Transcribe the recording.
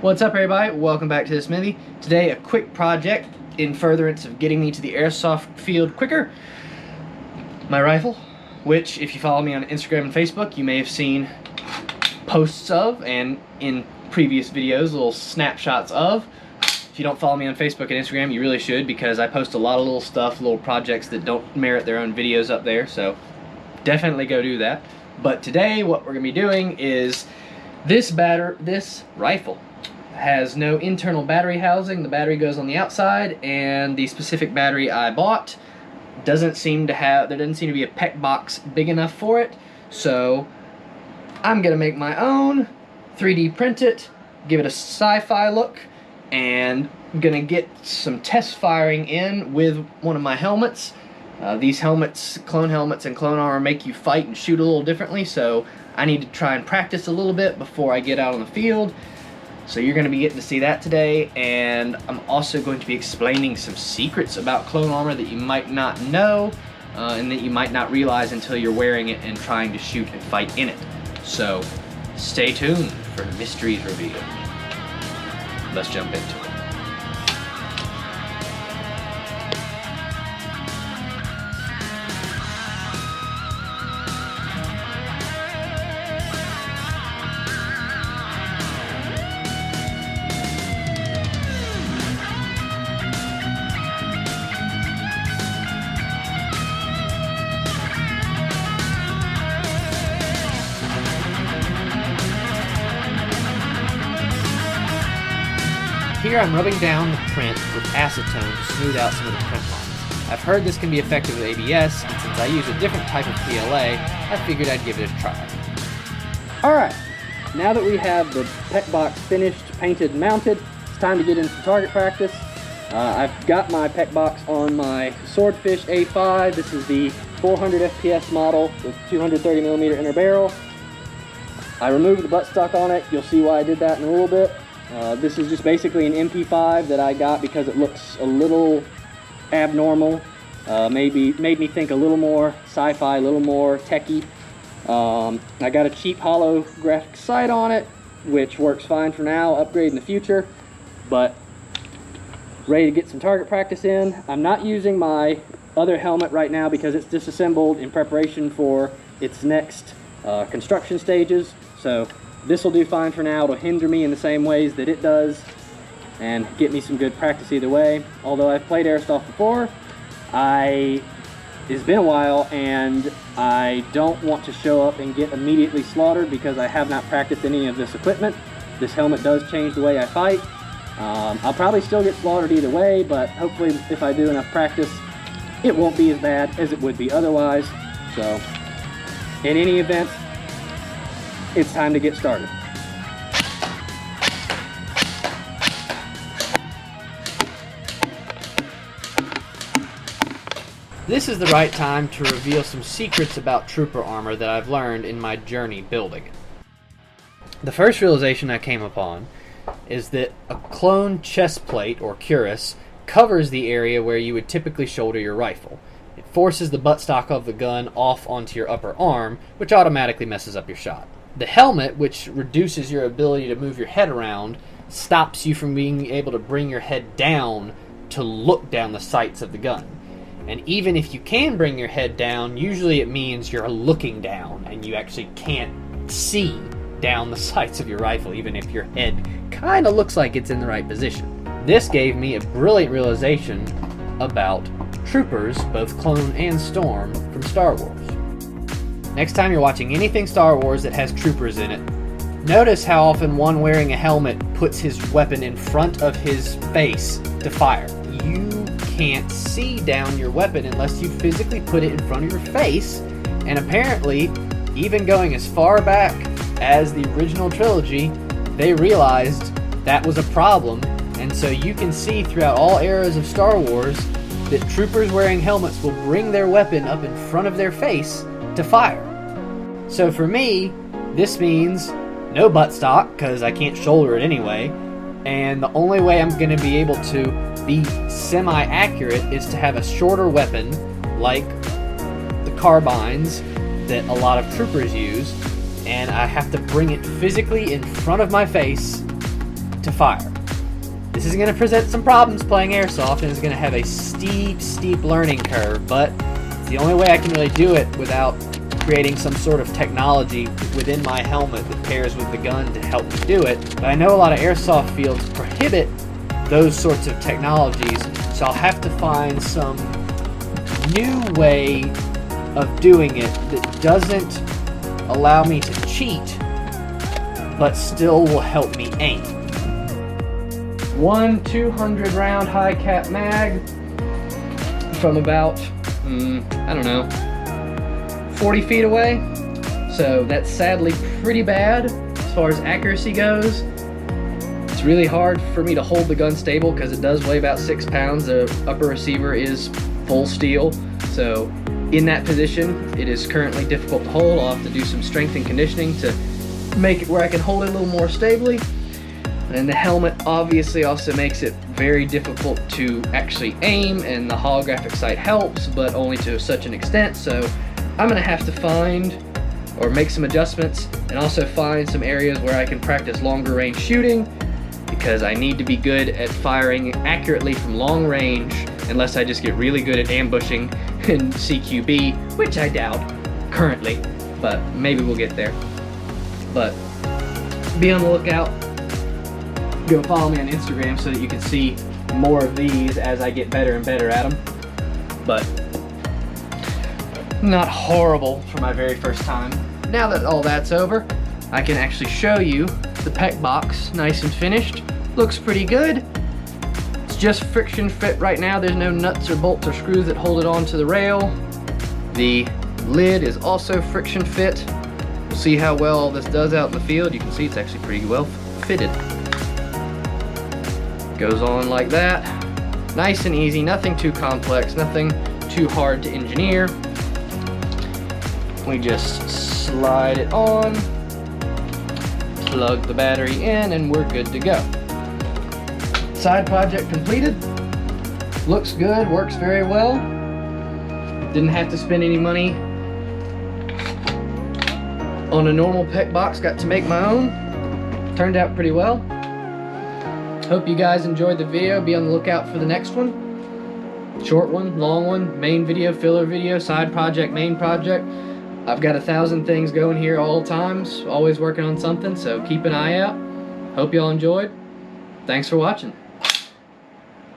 What's up, everybody? Welcome back to the Smithy. Today, a quick project in furtherance of getting me to the airsoft field quicker. My rifle, which if you follow me on Instagram and Facebook, you may have seen posts of, and in previous videos, little snapshots of. If you don't follow me on Facebook and Instagram, you really should, because I post a lot of little stuff, little projects that don't merit their own videos up there, so definitely go do that. But today, what we're going to be doing is this rifle has no internal battery housing. The battery goes on the outside, and the specific battery I bought doesn't seem to have, there doesn't seem to be a PEQ box big enough for it, so I'm gonna make my own, 3D print it, give it a sci-fi look, and I'm gonna get some test firing in with one of my helmets. These helmets, clone helmets and clone armor, make you fight and shoot a little differently, so I need to try and practice a little bit before I get out on the field. So you're going to be getting to see that today, and I'm also going to be explaining some secrets about clone armor that you might not know and that you might not realize until you're wearing it and trying to shoot and fight in it. So stay tuned for the mysteries revealed. Let's jump into it. Here I'm rubbing down the print with acetone to smooth out some of the print lines. I've heard this can be effective with ABS, and since I use a different type of PLA, I figured I'd give it a try. Alright, now that we have the PEQ box finished, painted, and mounted, it's time to get into target practice. I've got my PEQ box on my Swordfish A-5. This is the 400 FPS model with 230mm inner barrel. I removed the buttstock on it. You'll see why I did that in a little bit. This is just basically an MP5 that I got because it looks a little abnormal. Made me think a little more sci-fi, a little more techie. I got a cheap holographic sight on it, which works fine for now, upgrade in the future, but ready to get some target practice in. I'm not using my other helmet right now because it's disassembled in preparation for its next construction stages, so this will do fine for now. It'll hinder me in the same ways that it does and get me some good practice either way. Although I've played Airsoft before, it's been a while and I don't want to show up and get immediately slaughtered because I have not practiced any of this equipment. This helmet does change the way I fight. I'll probably still get slaughtered either way, but hopefully if I do enough practice, it won't be as bad as it would be otherwise. So, in any event, it's time to get started. This is the right time to reveal some secrets about trooper armor that I've learned in my journey building it. The first realization I came upon is that a clone chest plate, or cuirass, covers the area where you would typically shoulder your rifle. It forces the buttstock of the gun off onto your upper arm, which automatically messes up your shot. The helmet, which reduces your ability to move your head around, stops you from being able to bring your head down to look down the sights of the gun. And even if you can bring your head down, usually it means you're looking down and you actually can't see down the sights of your rifle, even if your head kind of looks like it's in the right position. This gave me a brilliant realization about troopers, both clone and storm, from Star Wars. Next time you're watching anything Star Wars that has troopers in it, notice how often one wearing a helmet puts his weapon in front of his face to fire. You can't see down your weapon unless you physically put it in front of your face, and apparently, even going as far back as the original trilogy, they realized that was a problem, and so you can see throughout all eras of Star Wars that troopers wearing helmets will bring their weapon up in front of their face to fire. So for me, this means no buttstock, because I can't shoulder it anyway, and the only way I'm going to be able to be semi-accurate is to have a shorter weapon, like the carbines that a lot of troopers use, and I have to bring it physically in front of my face to to fire. This is going to present some problems playing Airsoft, and it's going to have a steep learning curve, but it's the only way I can really do it without creating some sort of technology within my helmet that pairs with the gun to help me do it. But I know a lot of Airsoft fields prohibit those sorts of technologies, so I'll have to find some new way of doing it that doesn't allow me to cheat, but still will help me aim. One 200 round high cap mag from about, I don't know, 40 feet away. So that's sadly pretty bad as far as accuracy goes. It's really hard for me to hold the gun stable because it does weigh about 6 pounds. The upper receiver is full steel. So in that position, it is currently difficult to hold. I'll have to do some strength and conditioning to make it where I can hold it a little more stably. And the helmet obviously also makes it very difficult to actually aim, and the holographic sight helps, but only to such an extent. So I'm gonna have to find or make some adjustments, and also find some areas where I can practice longer range shooting, because I need to be good at firing accurately from long range, unless I just get really good at ambushing in CQB, which I doubt currently, but maybe we'll get there. But be on the lookout. Go follow me on Instagram so that you can see more of these as I get better and better at them. But not horrible for my very first time. Now that all that's over, I can actually show you the PEQ box, nice and finished. Looks pretty good. It's just friction fit right now. There's no nuts or bolts or screws that hold it onto the rail. The lid is also friction fit. We'll see how well all this does out in the field. You can see it's actually pretty well fitted. Goes on like that. Nice and easy, nothing too complex, nothing too hard to engineer. We just slide it on, plug the battery in, and we're good to go. Side project completed. Looks good, works very well. Didn't have to spend any money on a normal PEQ box, got to make my own. Turned out pretty well. Hope you guys enjoyed the video. Be on the lookout for the next one. Short one, long one, main video, filler video, side project, main project. I've got 1,000 things going here all times, always working on something, so keep an eye out. Hope y'all enjoyed. Thanks for watching.